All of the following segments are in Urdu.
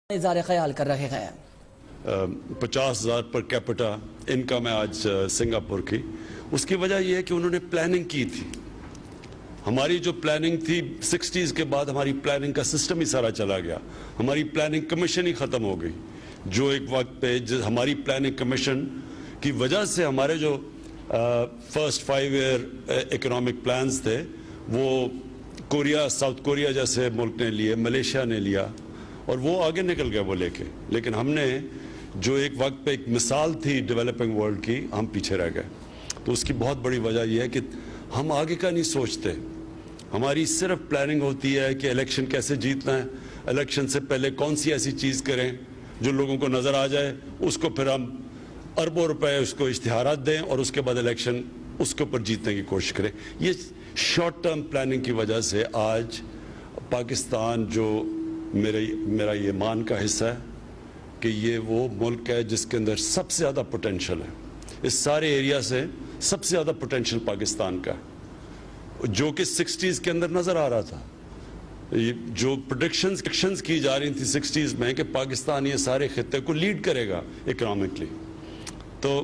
اظہار خیال کر رہے ہیں 50,000 پر کیپٹا انکم ہے آج سنگاپور کی. اس کی وجہ یہ ہے کہ انہوں نے پلاننگ کی تھی. ہماری جو پلاننگ تھی 60s کے بعد ہماری پلاننگ کا سسٹم ہی سارا چلا گیا. ہماری پلاننگ کمیشن ہی ختم ہو گئی. جو ایک وقت پہ ہماری پلاننگ کمیشن کی وجہ سے ہمارے جو فرسٹ 5 ایئر اکنامک پلانز تھے وہ کوریا، ساؤتھ کوریا جیسے ملک نے لیے، ملیشیا نے لیا اور وہ آگے نکل گئے وہ لے کے. لیکن ہم نے جو ایک وقت پہ ایک مثال تھی ڈیولپنگ ورلڈ کی، ہم پیچھے رہ گئے. تو اس کی بہت بڑی وجہ یہ ہے کہ ہم آگے کا نہیں سوچتے. ہماری صرف پلاننگ ہوتی ہے کہ الیکشن کیسے جیتنا ہے، الیکشن سے پہلے کون سی ایسی چیز کریں جو لوگوں کو نظر آ جائے، اس کو پھر ہم اربوں روپے اس کو اشتہارات دیں اور اس کے بعد الیکشن اس کے اوپر جیتنے کی کوشش کریں. یہ شارٹ ٹرم پلاننگ کی وجہ سے آج پاکستان جو میرا یہ ایمان کا حصہ ہے کہ یہ وہ ملک ہے جس کے اندر سب سے زیادہ پوٹینشل ہے. اس سارے ایریا سے سب سے زیادہ پوٹینشل پاکستان کا ہے، جو کہ 60s کے اندر نظر آ رہا تھا. جو پریڈکشنز کی جا رہی تھی 60s میں کہ پاکستان یہ سارے خطے کو لیڈ کرے گا اکنامکلی. تو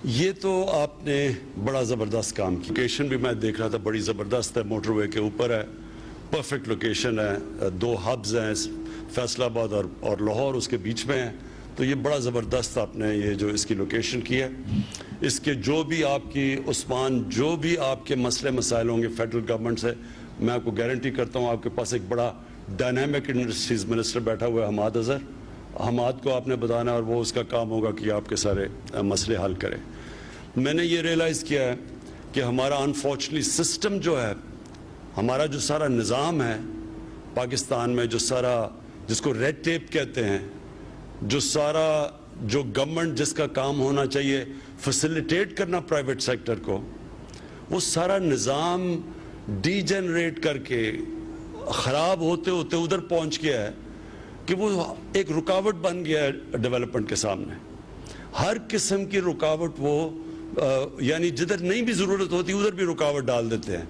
یہ تو آپ نے بڑا زبردست کام کیا. لوکیشن بھی میں دیکھ رہا تھا بڑی زبردست ہے، موٹر وے کے اوپر ہے، پرفیکٹ لوکیشن ہے. 2 ہبز ہیں، فیصل آباد اور لاہور اس کے بیچ میں ہیں. تو یہ بڑا زبردست آپ نے یہ جو اس کی لوکیشن کی ہے. اس کے جو بھی آپ کی عثمان جو بھی آپ کے مسئلے مسائل ہوں گے فیڈرل گورنمنٹ سے، میں آپ کو گارنٹی کرتا ہوں آپ کے پاس ایک بڑا ڈائنامک انڈسٹریز منسٹر بیٹھا ہوا ہے حماد اظہر. حماد کو آپ نے بتانا اور وہ اس کا کام ہوگا کہ آپ کے سارے مسئلے حل کرے. میں نے یہ ریئلائز کیا ہے کہ ہمارا انفارچونیٹلی سسٹم جو ہے، ہمارا جو سارا نظام ہے پاکستان میں، جو سارا جس کو ریڈ ٹیپ کہتے ہیں، جو گورنمنٹ جس کا کام ہونا چاہیے فیسیلیٹیٹ کرنا پرائیویٹ سیکٹر کو، وہ سارا نظام ڈی جنریٹ کر کے خراب ہوتے ہوتے ادھر پہنچ گیا ہے کہ وہ ایک رکاوٹ بن گیا ہے ڈیولپمنٹ کے سامنے. ہر قسم کی رکاوٹ وہ یعنی جدھر نہیں بھی ضرورت ہوتی ادھر بھی رکاوٹ ڈال دیتے ہیں.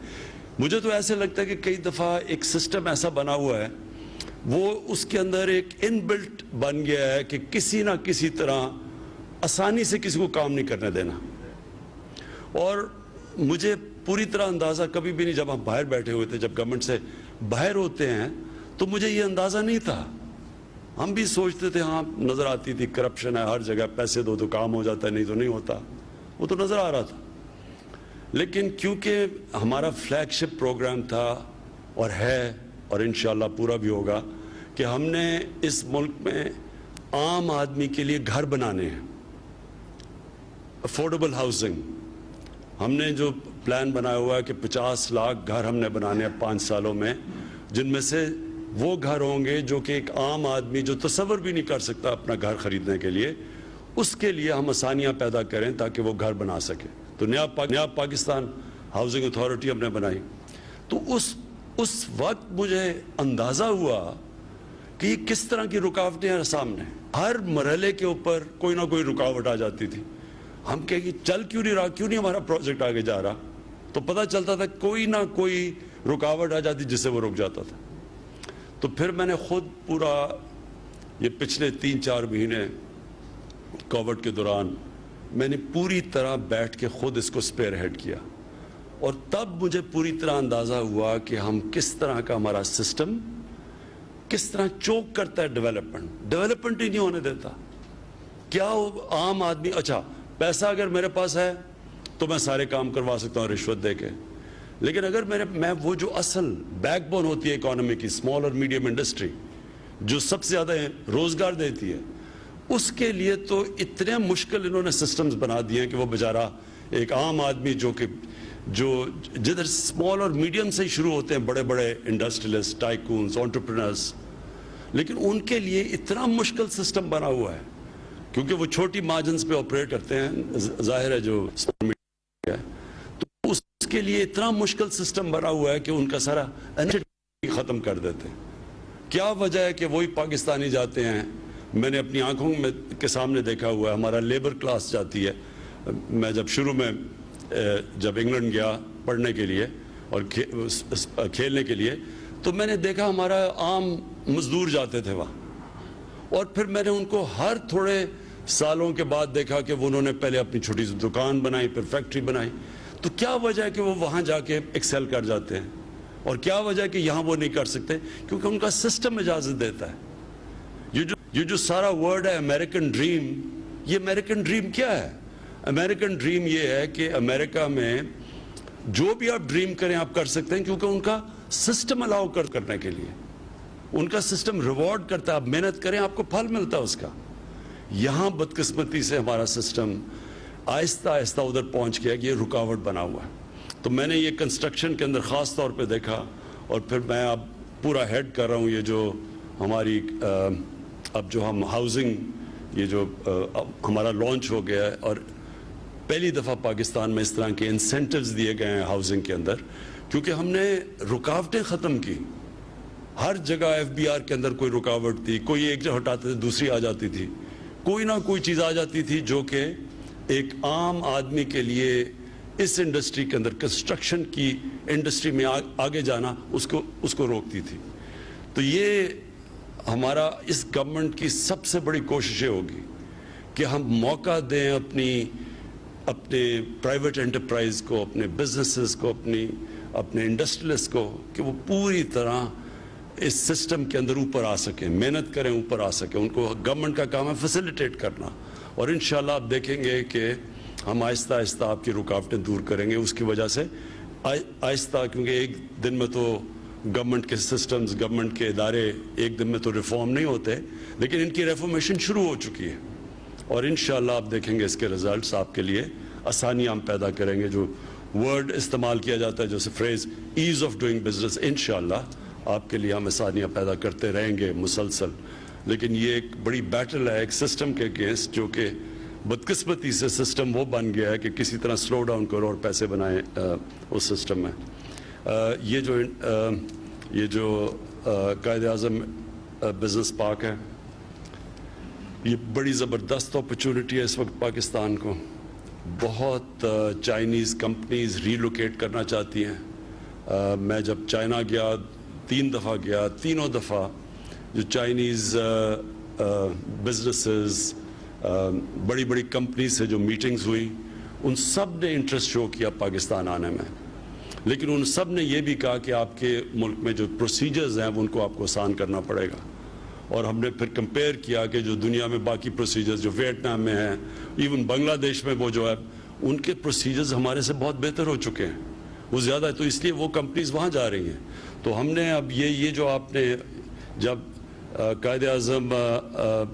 مجھے تو ایسے لگتا ہے کہ کئی دفعہ ایک سسٹم ایسا بنا ہوا ہے، وہ اس کے اندر ایک ان بلٹ بن گیا ہے کہ کسی نہ کسی طرح آسانی سے کسی کو کام نہیں کرنے دینا. اور مجھے پوری طرح اندازہ کبھی بھی نہیں، جب ہم باہر بیٹھے ہوئے تھے، جب گورنمنٹ سے باہر ہوتے ہیں تو مجھے یہ اندازہ نہیں تھا. ہم بھی سوچتے تھے، ہاں نظر آتی تھی کرپشن ہے ہر جگہ، پیسے دو تو کام ہو جاتا ہے، نہیں تو نہیں ہوتا، وہ تو نظر آ رہا تھا. لیکن کیونکہ ہمارا فلیگ شپ پروگرام تھا اور ہے اور انشاءاللہ پورا بھی ہوگا کہ ہم نے اس ملک میں عام آدمی کے لیے گھر بنانے ہیں، افورڈیبل ہاؤسنگ. ہم نے جو پلان بنایا ہوا ہے کہ 50 لاکھ گھر ہم نے بنانے ہیں 5 سالوں میں، جن میں سے وہ گھر ہوں گے جو کہ ایک عام آدمی جو تصور بھی نہیں کر سکتا اپنا گھر خریدنے کے لیے، اس کے لیے ہم آسانیاں پیدا کریں تاکہ وہ گھر بنا سکے. تو نیا پاکستان ہاؤسنگ اتھارٹی ہم نے بنائی. تو اس وقت مجھے اندازہ ہوا کہ یہ کس طرح کی رکاوٹیں ہیں سامنے. ہر مرحلے کے اوپر کوئی نہ کوئی رکاوٹ آ جاتی تھی. ہم کہیں کہ چل کیوں نہیں رہا، کیوں نہیں ہمارا پروجیکٹ آگے جا رہا. تو پتہ چلتا تھا کوئی نہ کوئی رکاوٹ آ جاتی جس سے وہ رک جاتا تھا. تو پھر میں نے خود پورا یہ پچھلے 3-4 مہینے کووڈ کے دوران میں نے پوری طرح بیٹھ کے خود اس کو سپیئر ہیڈ کیا. اور تب مجھے پوری طرح اندازہ ہوا کہ ہم کس طرح کا ہمارا سسٹم کس طرح چوک کرتا ہے ڈیولپمنٹ ہی نہیں ہونے دیتا. کیا عام آدمی، اچھا پیسہ اگر میرے پاس ہے تو میں سارے کام کروا سکتا ہوں رشوت دے کے، لیکن اگر میں وہ جو اصل بیک بون ہوتی ہے اکانومی کی، اسمال اور میڈیم انڈسٹری جو سب سے زیادہ روزگار دیتی ہے، اس کے لیے تو اتنے مشکل انہوں نے سسٹمز بنا دیے ہیں کہ وہ بیچارہ ایک عام آدمی جو جدھر اسمال اور میڈیم سے ہی شروع ہوتے ہیں بڑے بڑے انڈسٹریلسٹ، ٹائکونز، انٹرپرینرز، لیکن ان کے لیے اتنا مشکل سسٹم بنا ہوا ہے کیونکہ وہ چھوٹی مارجنز پہ آپریٹ کرتے ہیں. ظاہر ہے جو ہے تو اس کے لیے اتنا مشکل سسٹم بنا ہوا ہے کہ ان کا سارا ختم کر دیتے ہیں. کیا وجہ ہے کہ وہی پاکستانی جاتے ہیں، میں نے اپنی آنکھوں کے سامنے دیکھا ہوا ہے، ہمارا لیبر کلاس جاتی ہے. میں جب شروع میں جب انگلینڈ گیا پڑھنے کے لیے اور کھیلنے کے لیے تو میں نے دیکھا ہمارا عام مزدور جاتے تھے وہاں, اور پھر میں نے ان کو ہر تھوڑے سالوں کے بعد دیکھا کہ انہوں نے پہلے اپنی چھوٹی سی دکان بنائی, پھر فیکٹری بنائی. تو کیا وجہ ہے کہ وہ وہاں جا کے ایکسل کر جاتے ہیں, اور کیا وجہ ہے کہ یہاں وہ نہیں کر سکتے؟ کیونکہ ان کا سسٹم اجازت دیتا ہے. یہ جو سارا ورڈ ہے امریکن ڈریم, یہ امریکن ڈریم کیا ہے؟ امریکن ڈریم یہ ہے کہ امریکہ میں جو بھی آپ ڈریم کریں آپ کر سکتے ہیں, کیونکہ ان کا سسٹم الاؤ کرنے کے لیے, ان کا سسٹم ریوارڈ کرتا ہے. آپ محنت کریں آپ کو پھل ملتا ہے اس کا. یہاں بدقسمتی سے ہمارا سسٹم آہستہ آہستہ ادھر پہنچ گیا کہ یہ رکاوٹ بنا ہوا ہے. تو میں نے یہ کنسٹرکشن کے اندر خاص طور پہ دیکھا, اور پھر میں اب پورا ہیڈ کر رہا ہوں یہ جو ہماری اب جو ہم ہاؤسنگ, یہ جو ہمارا لانچ ہو گیا ہے, اور پہلی دفعہ پاکستان میں اس طرح کے انسینٹیوز دیے گئے ہیں ہاؤسنگ کے اندر, کیونکہ ہم نے رکاوٹیں ختم کی. ہر جگہ ایف بی آر کے اندر کوئی رکاوٹ تھی, کوئی ایک جگہ ہٹاتے تھے دوسری آ جاتی تھی, کوئی نہ کوئی چیز آ جاتی تھی جو کہ ایک عام آدمی کے لیے اس انڈسٹری کے اندر, کنسٹرکشن کی انڈسٹری میں آگے جانا اس کو روکتی تھی. تو یہ ہمارا اس گورنمنٹ کی سب سے بڑی کوششیں ہوگی کہ ہم موقع دیں اپنے پرائیویٹ انٹرپرائز کو, اپنے بزنسز کو, اپنے انڈسٹریلسٹ کو, کہ وہ پوری طرح اس سسٹم کے اندر اوپر آ سکیں, محنت کریں, اوپر آ سکیں. ان کو گورنمنٹ کا کام ہے فیسیلیٹیٹ کرنا, اور انشاءاللہ آپ دیکھیں گے کہ ہم آہستہ آہستہ آپ کی رکاوٹیں دور کریں گے. اس کی وجہ سے آہستہ, کیونکہ ایک دن میں تو گورنمنٹ کے سسٹمز, گورنمنٹ کے ادارے ایک دن میں تو ریفارم نہیں ہوتے, لیکن ان کی ریفارمیشن شروع ہو چکی ہے, اور انشاءاللہ آپ دیکھیں گے اس کے رزلٹس. آپ کے لیے آسانیاں ہم پیدا کریں گے. جو ورڈ استعمال کیا جاتا ہے جیسے phrase ease of doing business, انشاءاللہ آپ کے لیے ہم آسانیاں پیدا کرتے رہیں گے مسلسل. لیکن یہ ایک بڑی بیٹل ہے ایک سسٹم کے اگینسٹ, جو کہ بدقسمتی سے سسٹم وہ بن گیا ہے کہ کسی طرح سلو ڈاؤن کرو اور پیسے بنائیں اس سسٹم میں. یہ جو قائد اعظم بزنس پارک ہے, یہ بڑی زبردست اپرچونٹی ہے اس وقت پاکستان کو. بہت چائنیز کمپنیز ریلوکیٹ کرنا چاہتی ہیں. میں جب چائنا گیا 3 دفعہ گیا, تینوں دفعہ جو چائنیز بزنسز, بڑی بڑی کمپنیز سے جو میٹنگز ہوئی, ان سب نے انٹرسٹ شو کیا پاکستان آنے میں. لیکن ان سب نے یہ بھی کہا کہ آپ کے ملک میں جو پروسیجرز ہیں ان کو آپ کو آسان کرنا پڑے گا. اور ہم نے پھر کمپیئر کیا کہ جو دنیا میں باقی پروسیجرز جو ویتنام میں ہیں, ایون بنگلہ دیش میں وہ جو ہے, ان کے پروسیجرز ہمارے سے بہت بہتر ہو چکے ہیں, وہ زیادہ ہے. تو اس لیے وہ کمپنیز وہاں جا رہی ہیں. تو ہم نے اب یہ جو آپ نے جب قائد اعظم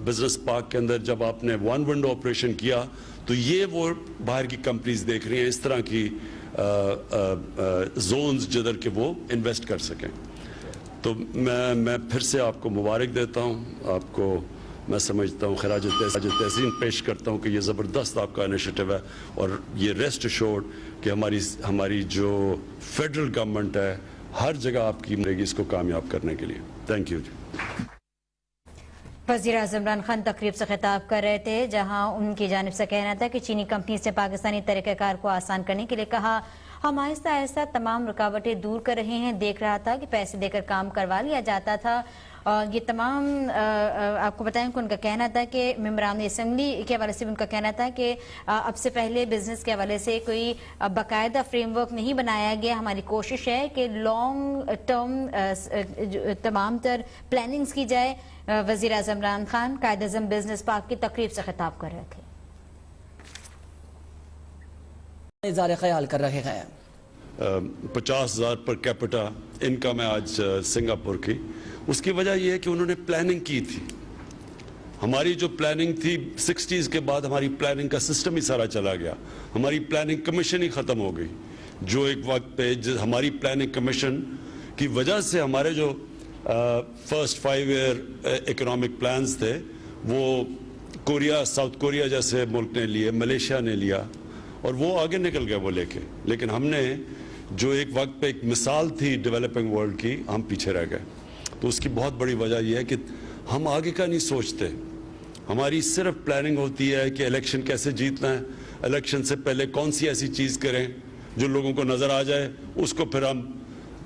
بزنس پارک کے اندر جب آپ نے 1 ونڈو آپریشن کیا, تو یہ وہ باہر کی کمپنیز دیکھ رہی ہیں اس طرح کی زونز جدھر کہ وہ انویسٹ کر سکیں. تو میں پھر سے آپ کو مبارک دیتا ہوں. آپ کو میں سمجھتا ہوں خراج تحسین پیش کرتا ہوں کہ یہ زبردست آپ کا انیشیٹو ہے, اور یہ ریسٹ ایشورڈ کہ ہماری جو فیڈرل گورنمنٹ ہے ہر جگہ آپ کی ملے گی اس کو کامیاب کرنے کے لیے. Thank you. وزیر اعظم عمران خان تقریب سے خطاب کر رہے تھے, جہاں ان کی جانب سے کہنا تھا کہ چینی کمپنی سے پاکستانی طریقہ کار کو آسان کرنے کے لیے کہا. ہم آہستہ آہستہ تمام رکاوٹیں دور کر رہے ہیں. دیکھ رہا تھا کہ پیسے دے کر کام کروا لیا جاتا تھا, اور یہ تمام آپ کو بتائیں کہ ان کا کہنا تھا کہ ممبران اسمبلی کے حوالے سے بھی ان کا کہنا تھا کہ اب سے پہلے بزنس کے حوالے سے کوئی باقاعدہ فریم ورک نہیں بنایا گیا. ہماری کوشش ہے کہ لانگ ٹرم تمام تر پلاننگز کی جائے. وزیر اعظم عمران خان قائد اعظم بزنس پارک کی تقریب سے خطاب کر رہے تھے. اظہار خیال کر رہے ہیں. 50,000 پر کیپٹا انکم ہے آج سنگاپور کی. اس کی وجہ یہ ہے کہ انہوں نے پلاننگ کی تھی. ہماری جو پلاننگ تھی 60s کے بعد ہماری پلاننگ کا سسٹم ہی سارا چلا گیا. ہماری پلاننگ کمیشن ہی ختم ہو گئی, جو ایک وقت پہ ہماری پلاننگ کمیشن کی وجہ سے ہمارے جو فرسٹ 5 ایئر اکنامک پلانز تھے وہ کوریا, ساؤتھ کوریا جیسے ملک نے لیے, ملیشیا نے لیا, اور وہ آگے نکل گئے وہ لے کے. لیکن ہم نے جو ایک وقت پہ ایک مثال تھی ڈیولپنگ ورلڈ کی, ہم پیچھے رہ گئے. تو اس کی بہت بڑی وجہ یہ ہے کہ ہم آگے کا نہیں سوچتے. ہماری صرف پلاننگ ہوتی ہے کہ الیکشن کیسے جیتنا ہے, الیکشن سے پہلے کون سی ایسی چیز کریں جو لوگوں کو نظر آ جائے, اس کو پھر ہم